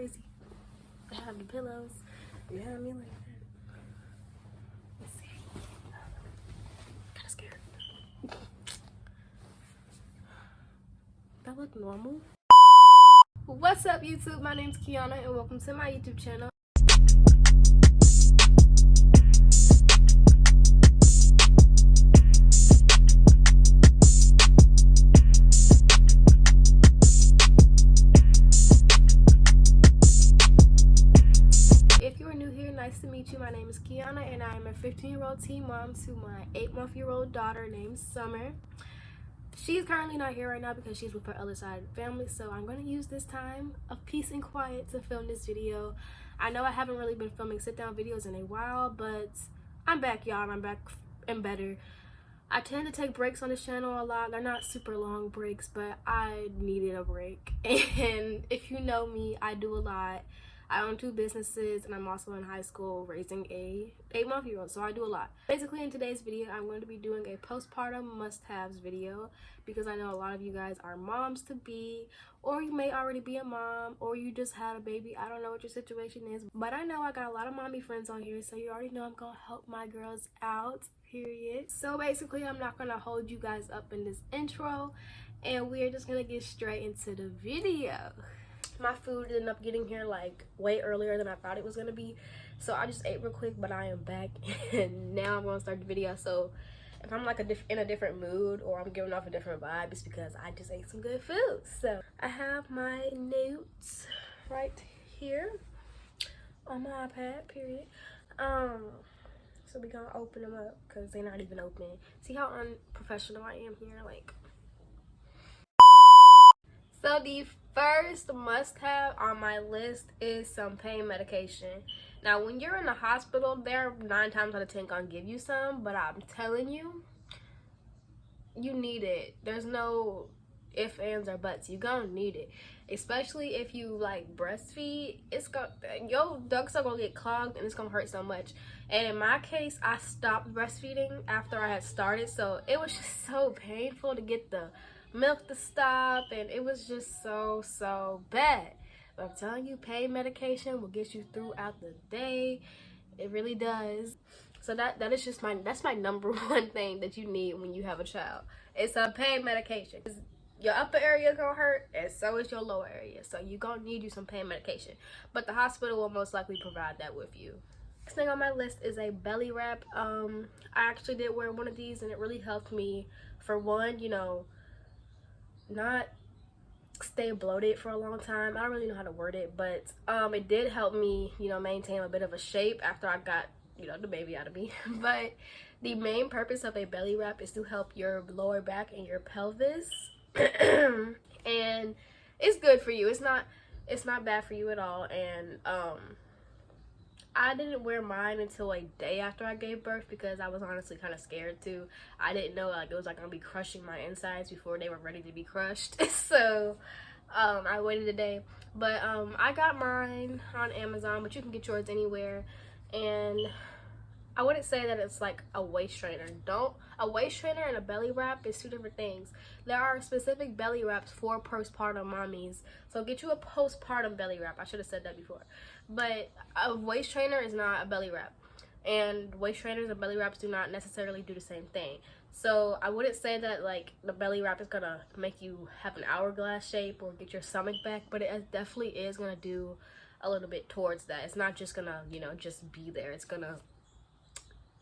crazy. I have the pillows. You have me like that. Let's see. Kinda scared. That look normal. What's up, YouTube? My name's Kiana and welcome to my YouTube channel. Nice to meet you. My name is Kiana and I am a 15-year-old teen mom to my 8-month-old daughter named Sommer. She's currently not here right now because she's with her other side of the family, so I'm going to use this time of peace and quiet to film this video. I know I haven't really been filming sit-down videos in a while, but I'm back, y'all, and I'm back and better. I tend to take breaks on this channel a lot. They're not super long breaks, but I needed a break. And if you know me, I do a lot. I own 2 businesses and I'm also in high school raising a 8-month-old, so I do a lot. Basically, in today's video, I'm going to be doing a postpartum must-haves video because I know a lot of you guys are moms-to-be, or you may already be a mom, or you just had a baby. I don't know what your situation is, but I know I got a lot of mommy friends on here, so you already know I'm going to help my girls out, period. So basically, I'm not going to hold you guys up in this intro, and we're just going to get straight into the video. My food ended up getting here like way earlier than I thought it was gonna be, so I just ate real quick, but I am back and now I'm gonna start the video. So if I'm like in a different mood or I'm giving off a different vibe, it's because I just ate some good food. So I have my notes right here on my iPad, period. So we gonna open them up because they're not even open. See how unprofessional I am here, like. So the first must-have on my list is some pain medication. Now, when you're in the hospital, they're 9 times out of 10 gonna give you some, but I'm telling you, you need it. There's no ifs, ands, or buts. You gonna need it, especially if you like breastfeed. Your ducts are gonna get clogged and it's gonna hurt so much. And in my case, I stopped breastfeeding after I had started, so it was just so painful to get the milk to stop, and it was just so bad. But I'm telling you, pain medication will get you throughout the day. It really does. So that is just that's my number one thing that you need when you have a child. It's a pain medication. Your upper area is gonna hurt, and so is your lower area, so you gonna need you some pain medication, but the hospital will most likely provide that with you. Next thing on my list is a belly wrap. I actually did wear one of these and it really helped me, for one, you know, not stay bloated for a long time. I don't really know how to word it, but it did help me, you know, maintain a bit of a shape after I got, you know, the baby out of me. But the main purpose of a belly wrap is to help your lower back and your pelvis. And it's good for you. It's not bad for you at all. And I didn't wear mine until a day after I gave birth because I was honestly kind of scared too. I didn't know like it was like gonna be crushing my insides before they were ready to be crushed. So I waited a day, but I got mine on Amazon, but you can get yours anywhere. And I wouldn't say that it's like a waist trainer. A waist trainer and a belly wrap is 2 different things. There are specific belly wraps for postpartum mommies, so get you a postpartum belly wrap. I should have said that before. But a waist trainer is not a belly wrap, and waist trainers and belly wraps do not necessarily do the same thing. So I wouldn't say that like the belly wrap is gonna make you have an hourglass shape or get your stomach back, but it definitely is gonna do a little bit towards that. It's not just gonna, you know, just be there. It's gonna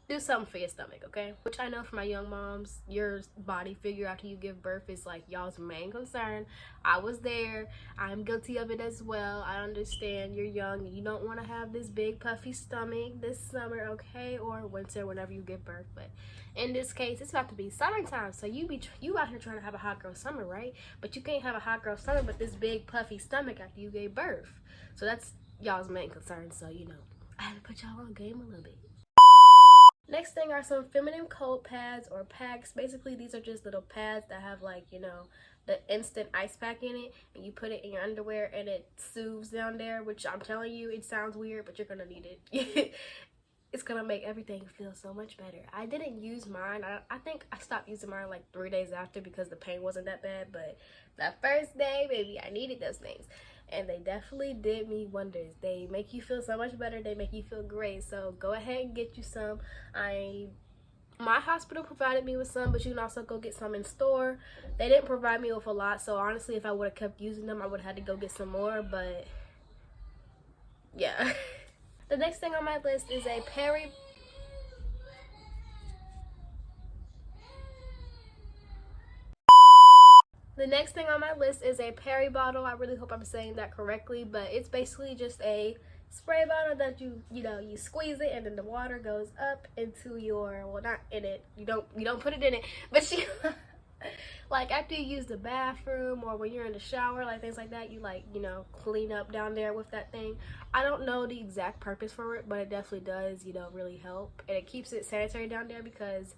do something for your stomach, okay? Which I know for my young moms, your body figure after you give birth is like y'all's main concern. I was there. I'm guilty of it as well. I understand you're young and you don't want to have this big puffy stomach this summer, okay? Or winter, whenever you give birth. But in this case, it's about to be summertime, so you out here trying to have a hot girl summer, right? But you can't have a hot girl summer with this big puffy stomach after you gave birth. So that's y'all's main concern. So, you know, I had to put y'all on game a little bit. Next thing are some feminine cold pads or packs. Basically, these are just little pads that have like, you know, the instant ice pack in it, and you put it in your underwear and it soothes down there, which I'm telling you, it sounds weird, but you're gonna need it. It's gonna make everything feel so much better. I didn't use mine. I think I stopped using mine like 3 days after because the pain wasn't that bad, but that first day, baby, I needed those things. and they definitely did me wonders. They make you feel so much better. They make you feel great. So go ahead and get you some. My hospital provided me with some, but you can also go get some in store. They didn't provide me with a lot, so honestly, if I would have kept using them, I would have had to go get some more, but yeah. The next thing on my list is a Peri Bottle. I really hope I'm saying that correctly, but it's basically just a spray bottle that you squeeze it, and then the water goes up into your, well, not in it, you don't put it in it, but you like after you use the bathroom or when you're in the shower, like things like that, you clean up down there with that thing. I don't know the exact purpose for it, but it definitely does really help, and it keeps it sanitary down there because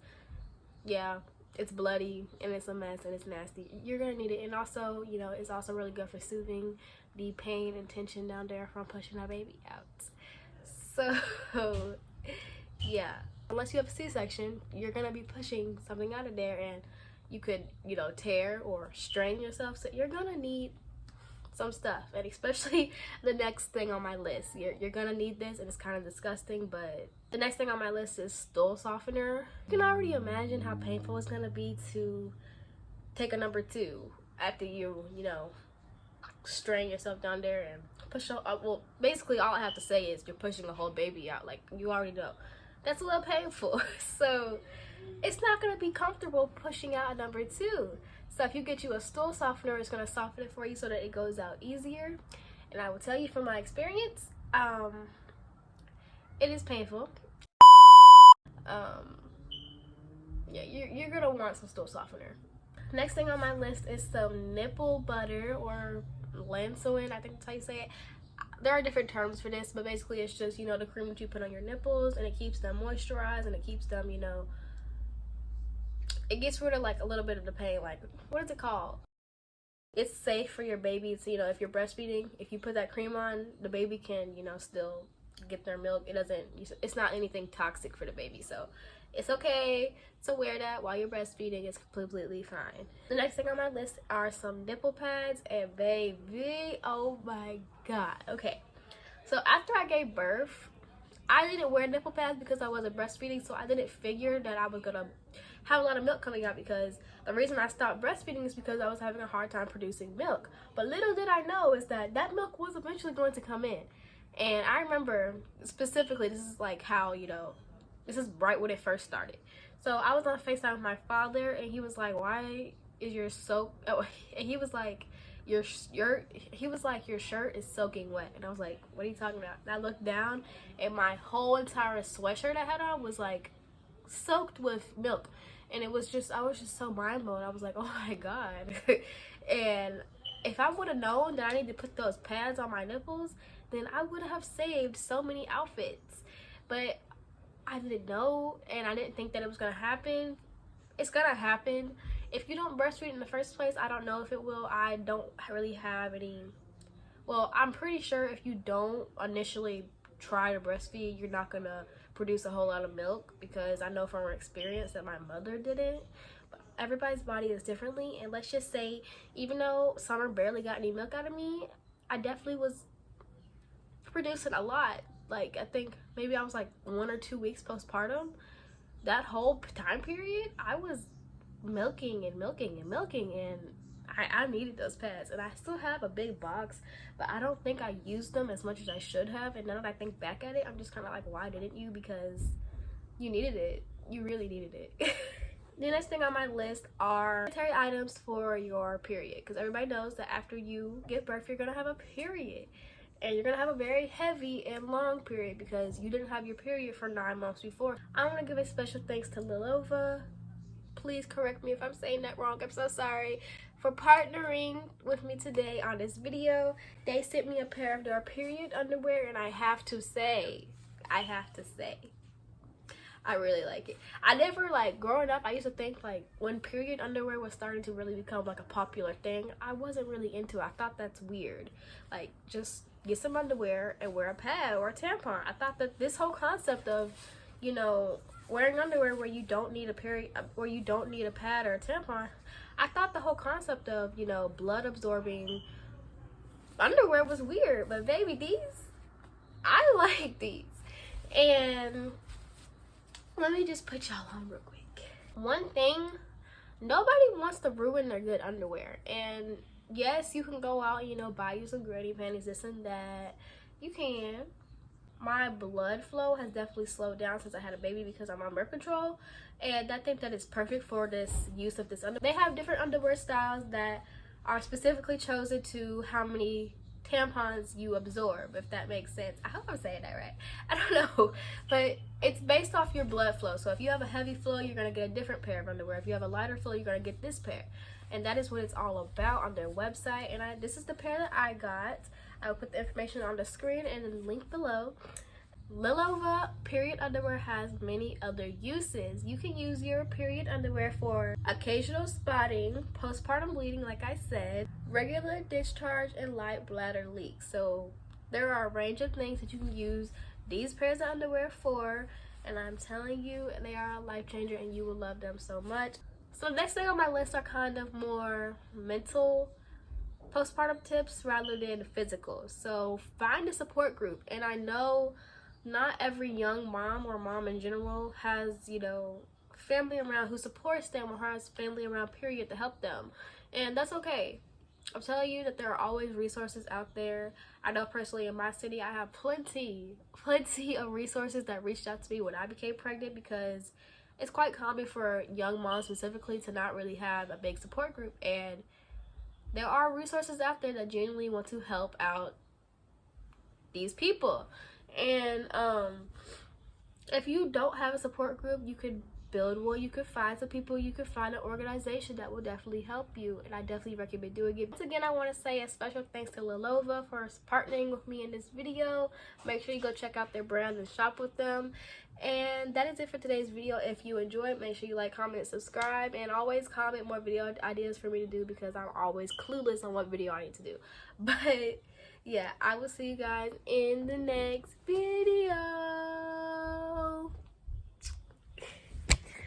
yeah, it's bloody and it's a mess and it's nasty. You're gonna need it. And also, it's also really good for soothing the pain and tension down there from pushing a baby out. So yeah, unless you have a C-section, you're gonna be pushing something out of there, and you could tear or strain yourself, so you're gonna need some stuff. And especially the next thing on my list, you're gonna need this, and it's kind of disgusting, but the next thing on my list is stool softener. You can already imagine how painful it's gonna be to take a number 2 after you strain yourself down there and push out. Well, basically all I have to say is you're pushing a whole baby out. Like, you already know that's a little painful. So it's not gonna be comfortable pushing out a number 2. So if you get you a stool softener, it's gonna soften it for you so that it goes out easier. And I will tell you from my experience, it is painful. Yeah, you're gonna want some stool softener. Next thing on my list is some nipple butter, or Lansoin, I think that's how you say it. There are different terms for this, but basically it's just the cream that you put on your nipples, and it keeps them moisturized, and it keeps them it gets rid of like a little bit of the pain. Like, what is it called? It's safe for your baby to, if you're breastfeeding, if you put that cream on, the baby can still get their milk. It's not anything toxic for the baby, so it's okay to wear that while you're breastfeeding. It's completely fine. The next thing on my list are some nipple pads, and baby, oh my god. Okay, so after I gave birth, I didn't wear nipple pads because I wasn't breastfeeding, so I didn't figure that I was gonna have a lot of milk coming out, because the reason I stopped breastfeeding is because I was having a hard time producing milk. But little did I know is that milk was eventually going to come in. And I remember specifically, this is like how, this is right when it first started. So I was on FaceTime with my father, and he was like, why is your soap, and he was like, your shirt is soaking wet. And I was like, what are you talking about? And I looked down, and my whole entire sweatshirt I had on was like soaked with milk. And I was just so mind blown. I was like, oh my god. And if I would have known that I need to put those pads on my nipples, then I would have saved so many outfits. But I didn't know, and I didn't think that it was gonna happen. It's gonna happen. If you don't breastfeed in the first place, I don't know if it will. I don't really have any, well, I'm pretty sure if you don't initially try to breastfeed, you're not gonna produce a whole lot of milk, because I know from experience that my mother didn't. But everybody's body is differently, and let's just say, even though Sommer barely got any milk out of me, I definitely was producing a lot. Like, I think maybe I was like 1 or 2 weeks postpartum. That whole time period, I was milking, and I needed those pads. And I still have a big box, but I don't think I used them as much as I should have. And now that I think back at it, I'm just kind of like, why didn't you? Because you needed it. You really needed it. The next thing on my list are sanitary items for your period, because everybody knows that after you give birth, you're gonna have a period, and you're gonna have a very heavy and long period because you didn't have your period for 9 months before. I want to give a special thanks to Lilova. Please correct me if I'm saying that wrong. I'm so sorry, for partnering with me today on this video. They sent me a pair of their period underwear, and I have to say, I really like it. I never, like, growing up, I used to think, like, when period underwear was starting to really become, like, a popular thing, I wasn't really into it. I thought that's weird. Like, just get some underwear and wear a pad or a tampon. I thought that this whole concept of, you know, wearing underwear where you don't need a period, where you don't need a pad or a tampon, I thought the whole concept of, you know, blood absorbing underwear was weird, but baby, these, I like these. And let me just put y'all on real quick. One thing, nobody wants to ruin their good underwear. And yes, you can go out, you know, buy you some granny panties, this and that. You can. My blood flow has definitely slowed down since I had a baby because I'm on birth control, and I think that is perfect for this use of this underwear. They have different underwear styles that are specifically chosen to how many tampons you absorb, if that makes sense. I hope I'm saying that right. I don't know, but it's based off your blood flow. So if you have a heavy flow, you're gonna get a different pair of underwear. If you have a lighter flow, you're gonna get this pair, and that is what it's all about on their website. And this is the pair that I got. I will put the information on the screen and the link below. Lilova period underwear has many other uses. You can use your period underwear for occasional spotting, postpartum bleeding, like I said, regular discharge, and light bladder leaks. So there are a range of things that you can use these pairs of underwear for, and I'm telling you, they are a life changer and you will love them so much. So next thing on my list are kind of more mental postpartum tips rather than physical. So find a support group. And I know not every young mom or mom in general has, you know, family around who supports them or has family around period to help them, and that's okay. I'm telling you that there are always resources out there. I know personally in my city I have plenty of resources that reached out to me when I became pregnant, because it's quite common for young moms specifically to not really have a big support group, and there are resources out there that genuinely want to help out these people. And if you don't have a support group, you could build one. You could find some people. You could find an organization that will definitely help you, and I definitely recommend doing it. Once again, I want to say a special thanks to Lilova for partnering with me in this video. Make sure you go check out their brand and shop with them. And that is it for today's video. If you enjoyed, make sure you like, comment, and subscribe, and always comment more video ideas for me to do, because I'm always clueless on what video I need to do. But yeah, I will see you guys in the next video.